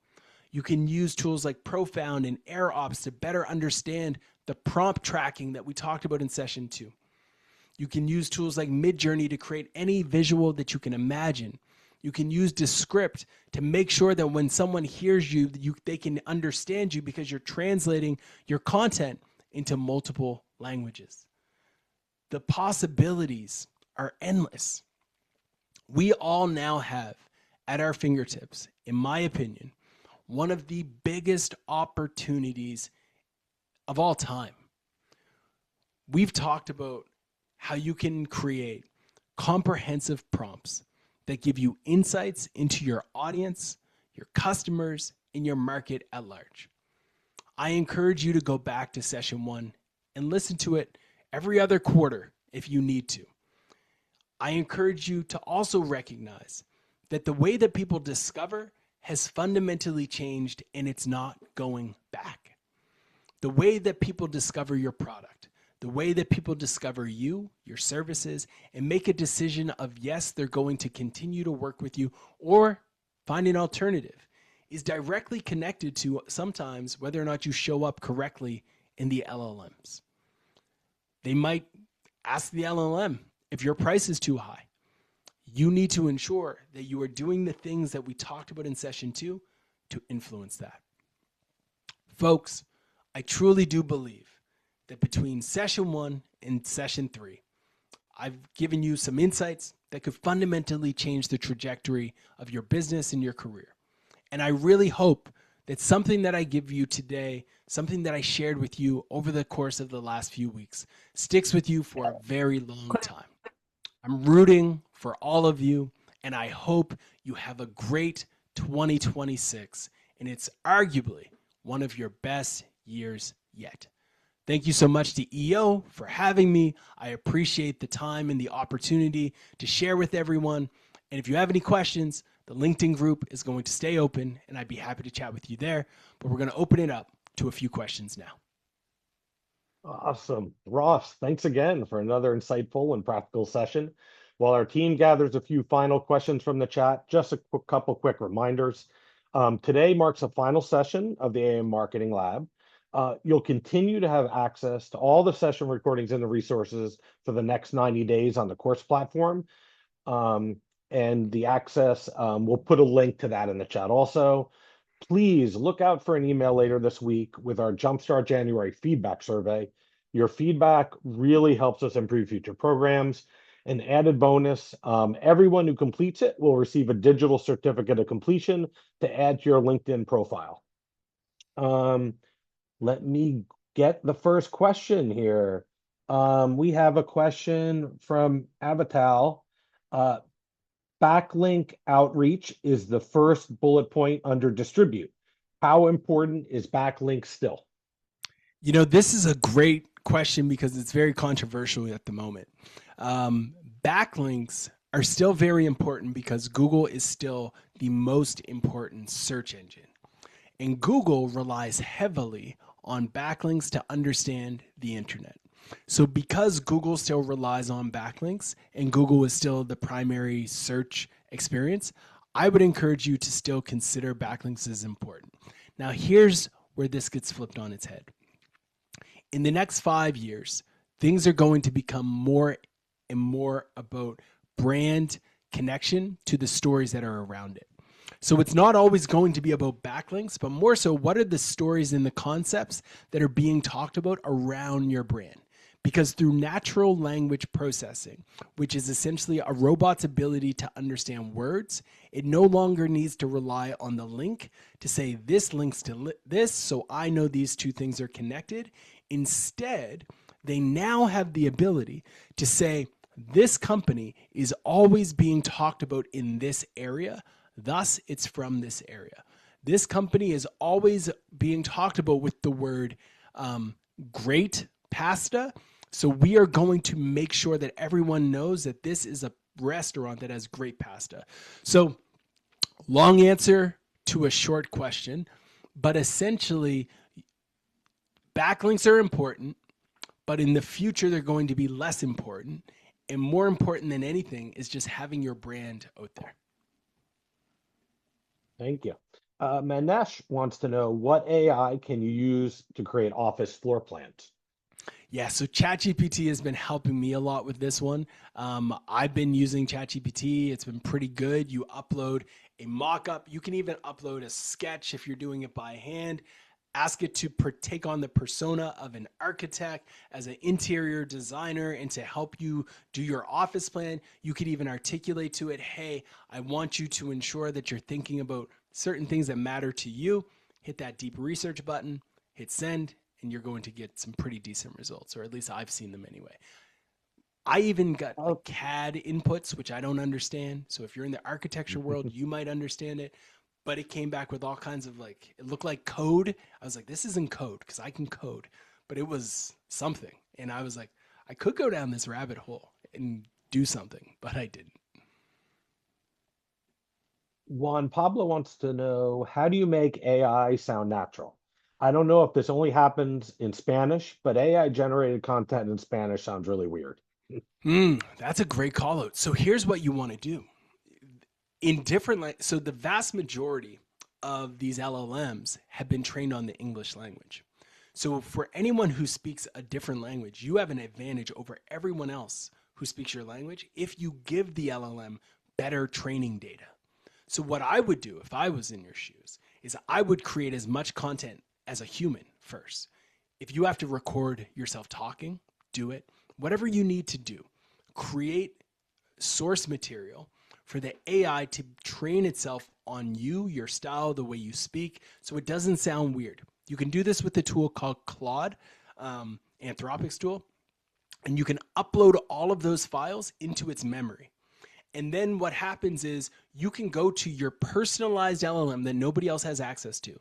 You can use tools like Profound and AirOps to better understand the prompt tracking that we talked about in session 2. You can use tools like Midjourney to create any visual that you can imagine. You can use Descript to make sure that when someone hears you, they can understand you because you're translating your content into multiple languages. The possibilities are endless. We all now have at our fingertips, in my opinion, one of the biggest opportunities of all time. We've talked about how you can create comprehensive prompts that give you insights into your audience, your customers, and your market at large. I encourage you to go back to session 1 and listen to it every other quarter if you need to. I encourage you to also recognize that the way that people discover has fundamentally changed and it's not going back. The way that people discover your product, the way that people discover you, your services, and make a decision of yes, they're going to continue to work with you or find an alternative is directly connected to sometimes whether or not you show up correctly in the LLMs. They might ask the LLM if your price is too high. You need to ensure that you are doing the things that we talked about in session 2 to influence that. Folks, I truly do believe that between session 1 and session 3, I've given you some insights that could fundamentally change the trajectory of your business and your career. And I really hope that something that I give you today, something that I shared with you over the course of the last few weeks, sticks with you for a very long time. I'm rooting for all of you, and I hope you have a great 2026, and it's arguably one of your best years yet. Thank you so much to EO for having me. I appreciate the time and the opportunity to share with everyone. And if you have any questions, the LinkedIn group is going to stay open, and I'd be happy to chat with you there. But we're going to open it up to a few questions now. Awesome. Ross, thanks again for another insightful and practical session. While our team gathers a few final questions from the chat, just a couple quick reminders. Today marks the final session of the AI Marketing Lab. You'll continue to have access to all the session recordings and the resources for the next 90 days on the course platform. And the access, we'll put a link to that in the chat also. Please look out for an email later this week with our Jumpstart January feedback survey. Your feedback really helps us improve future programs. An added bonus, everyone who completes it will receive a digital certificate of completion to add to your LinkedIn profile. Let me get the first question here. We have a question from Avatal. Backlink outreach is the first bullet point under distribute. How important is backlink still? You know, this is a great question because it's very controversial at the moment. Backlinks are still very important because Google is still the most important search engine. And Google relies heavily on backlinks to understand the internet. So because Google still relies on backlinks and Google is still the primary search experience, I would encourage you to still consider backlinks as important. Now, here's where this gets flipped on its head. In the next 5 years, things are going to become more and more about brand connection to the stories that are around it. So it's not always going to be about backlinks, but more so what are the stories and the concepts that are being talked about around your brand? Because through natural language processing, which is essentially a robot's ability to understand words, it no longer needs to rely on the link to say this links to this, so I know these two things are connected. Instead, they now have the ability to say this company is always being talked about in this area, thus it's from this area. This company is always being talked about with the word great pasta. So we are going to make sure that everyone knows that this is a restaurant that has great pasta. So long answer to a short question, but essentially backlinks are important, but in the future they're going to be less important. And more important than anything is just having your brand out there. Thank you. Manesh wants to know what AI can you use to create office floor plans? Yeah, so ChatGPT has been helping me a lot with this one. I've been using ChatGPT. It's been pretty good. You upload a mock-up. You can even upload a sketch if you're doing it by hand. Ask it to take on the persona of an architect as an interior designer and to help you do your office plan. You could even articulate to it, hey, I want you to ensure that you're thinking about certain things that matter to you. Hit that deep research button, hit send, and you're going to get some pretty decent results, or at least I've seen them anyway. I even got like Oh, CAD inputs, which I don't understand. So if you're in the architecture world, you might understand it. But it came back with all kinds of like, it looked like code. I was like, this isn't code because I can code, but it was something. And I was like, I could go down this rabbit hole and do something, but I didn't. Juan Pablo wants to know, how do you make AI sound natural? I don't know if this only happens in Spanish, but AI generated content in Spanish sounds really weird. That's a great call out. So here's what you want to do in different, so the vast majority of these LLMs have been trained on the English language. So for anyone who speaks a different language, you have an advantage over everyone else who speaks your language if you give the LLM better training data. So what I would do if I was in your shoes is I would create as much content as a human first. If you have to record yourself talking, do it. Whatever you need to do, create source material for the AI to train itself on you, your style, the way you speak, so it doesn't sound weird. You can do this with a tool called Claude, Anthropic's tool, and you can upload all of those files into its memory. And then what happens is you can go to your personalized LLM that nobody else has access to.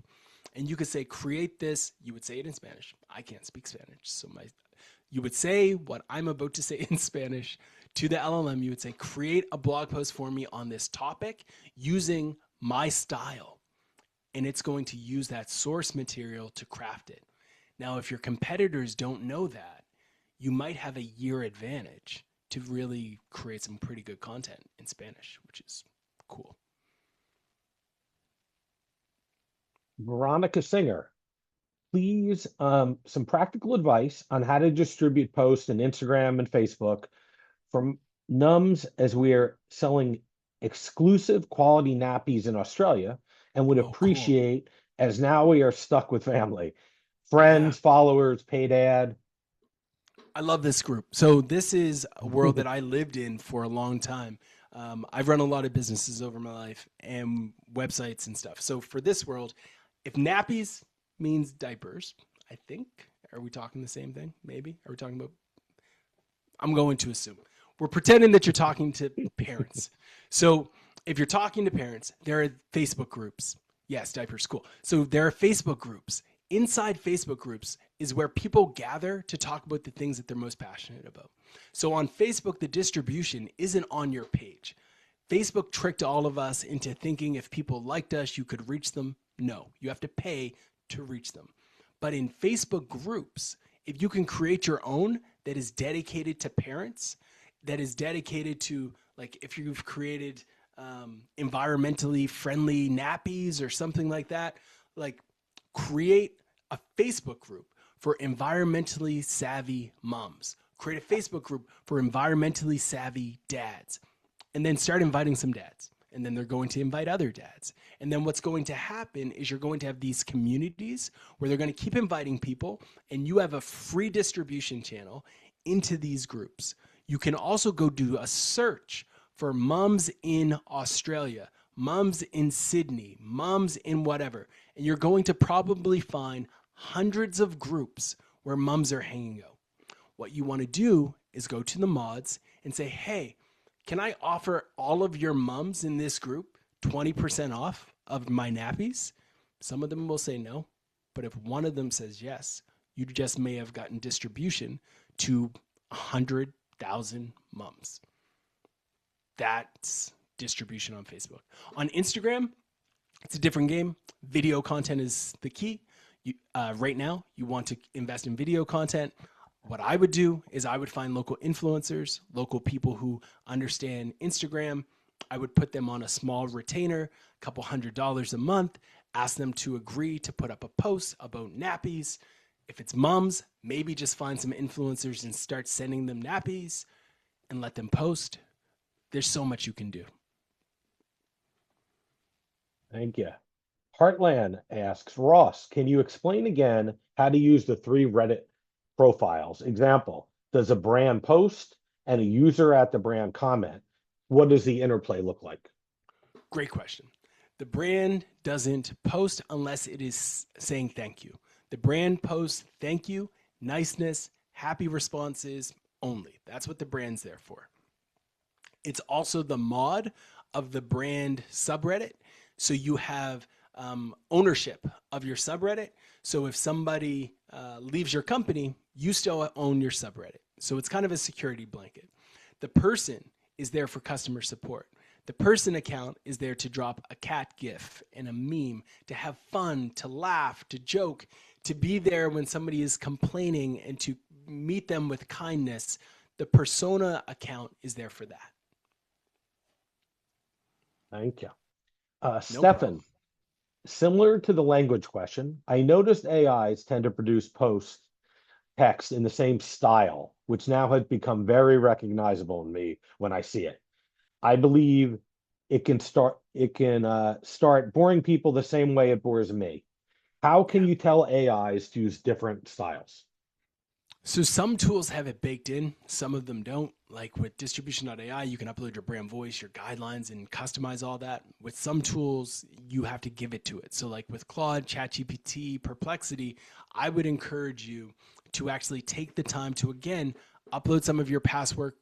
And you could say, create this. You would say it in Spanish. I can't speak Spanish. So you would say what I'm about to say in Spanish to the LLM. You would say, create a blog post for me on this topic using my style. And it's going to use that source material to craft it. Now, if your competitors don't know that, you might have a year advantage to really create some pretty good content in Spanish, which is cool. Veronica Singer, please, some practical advice on how to distribute posts in Instagram and Facebook from Nums, as we are selling exclusive quality nappies in Australia and would Oh, cool. appreciate, as now we are stuck with family, Yeah. friends, followers, paid ad. I love this group. So this is a world that I lived in for a long time. I've run a lot of businesses over my life and websites and stuff. So for this world, if nappies means diapers, I think, are we talking the same thing? Maybe. Are we talking about? I'm going to assume. We're pretending that you're talking to parents. So if you're talking to parents, there are Facebook groups. Yes, diapers, cool. So there are Facebook groups. Inside Facebook groups is where people gather to talk about the things that they're most passionate about. So on Facebook, the distribution isn't on your page. Facebook tricked all of us into thinking if people liked us, you could reach them. No, you have to pay to reach them. But in Facebook groups, if you can create your own that is dedicated to parents, that is dedicated to, like, if you've created environmentally friendly nappies or something like that, like, create a Facebook group for environmentally savvy moms. Create a Facebook group for environmentally savvy dads. And then start inviting some dads. And then they're going to invite other dads. And then what's going to happen is you're going to have these communities where they're going to keep inviting people, and you have a free distribution channel into these groups. You can also go do a search for mums in Australia, mums in Sydney, mums in whatever. And you're going to probably find hundreds of groups where mums are hanging out. What you want to do is go to the mods and say, hey, can I offer all of your mums in this group 20% off of my nappies? Some of them will say no, but if one of them says yes, You just may have gotten distribution to 100,000 moms. That's distribution on Facebook. On Instagram, it's a different game. Video content is the key. Right now, you want to invest in video content. What I would do is I would find local influencers, local people who understand Instagram. I would put them on a small retainer, a couple $100 a month, ask them to agree to put up a post about nappies. If it's moms, maybe just find some influencers and start sending them nappies and let them post. There's so much you can do. Thank you. Heartland asks, Ross, can you explain again how to use the three Reddit profiles? Example, does a brand post and a user at the brand comment? What does the interplay look like? Great question. The brand doesn't post unless it is saying thank you. The brand posts thank you, niceness, happy responses only. That's what the brand's there for. It's also the mod of the brand subreddit. So you have ownership of your subreddit. So if somebody leaves your company, you still own your subreddit. So it's kind of a security blanket. The person is there for customer support. The person account is there to drop a cat gif and a meme, to have fun, to laugh, to joke, to be there when somebody is complaining and to meet them with kindness. The persona account is there for that. Thank you. No Stefan, problem. similar to the language question, I noticed AIs tend to produce post text in the same style, which now has become very recognizable in me when I see it. I believe it can start boring people the same way it bores me. How can Yeah. you tell AIs to use different styles? So some tools have it baked in, some of them don't. Like with distribution.ai, you can upload your brand voice, your guidelines, and customize all that. With some tools, you have to give it to it. So like with Claude, ChatGPT, Perplexity, I would encourage you to actually take the time to, again, upload some of your past work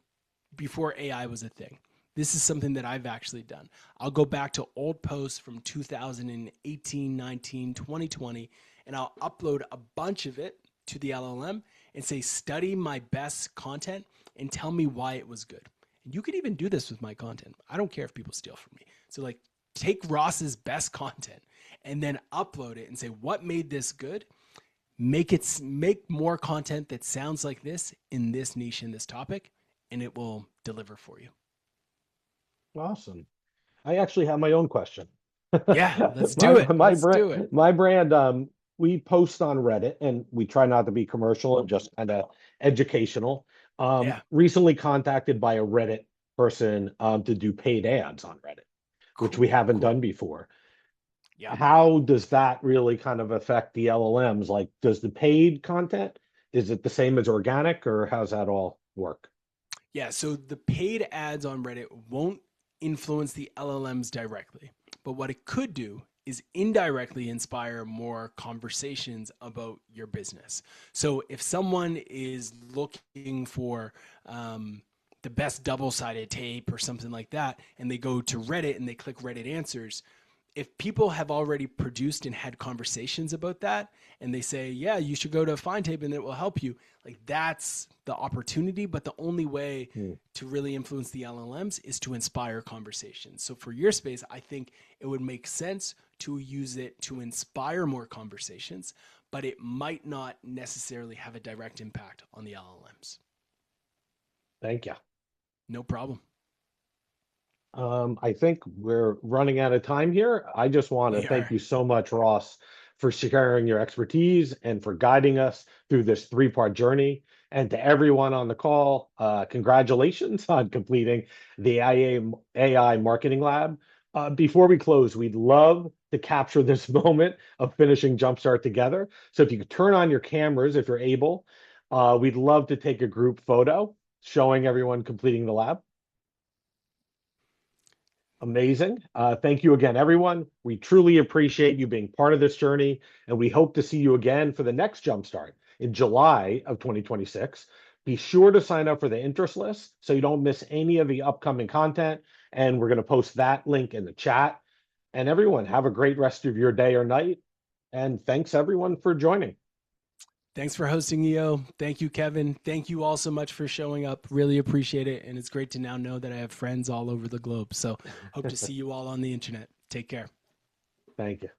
before AI was a thing. This is something that I've actually done. I'll go back to old posts from 2018, 19, 2020, and I'll upload a bunch of it to the LLM and say, study my best content and tell me why it was good. And you could even do this with my content. I don't care if people steal from me. So like take Ross's best content and then upload it and say, what made this good? Make more content that sounds like this in this niche, in this topic, and it will deliver for you. Awesome. I actually have my own question. Yeah, let's do My it. my Let's brand do it. my brand we post on Reddit and we try not to be commercial and just kind of educational. Yeah, Recently contacted by a Reddit person to do paid ads on Reddit, which we cool, haven't cool. done before. Yeah. How does that really kind of affect the LLMs? Like, does the paid content, is it the same as organic or how's that all work? Yeah, so the paid ads on Reddit won't influence the LLMs directly. But what it could do is indirectly inspire more conversations about your business. So if someone is looking for the best double sided tape or something like that, and they go to Reddit and they click Reddit answers, if people have already produced and had conversations about that and they say, yeah, you should go to Fine Tape and it will help you, like that's the opportunity. But the only way Hmm. to really influence the LLMs is to inspire conversations. So for your space, I think it would make sense to use it to inspire more conversations, but it might not necessarily have a direct impact on the LLMs. Thank you. No problem. I think we're running out of time here. I just want to We thank are. you so much, Ross, for sharing your expertise and for guiding us through this three-part journey. And to everyone on the call, congratulations on completing the AI Marketing Lab. Before we close, we'd love to capture this moment of finishing Jumpstart together. So if you could turn on your cameras if you're able, we'd love to take a group photo showing everyone completing the lab. Amazing. Thank you again, everyone. We truly appreciate you being part of this journey, and we hope to see you again for the next Jumpstart in July of 2026. Be sure to sign up for the interest list so you don't miss any of the upcoming content, and we're going to post that link in the chat. And everyone, have a great rest of your day or night, and thanks everyone for joining. Thanks for hosting, EO. Thank you, Kevin. Thank you all so much for showing up. Really appreciate it. And it's great to now know that I have friends all over the globe. So hope to see you all on the internet. Take care. Thank you.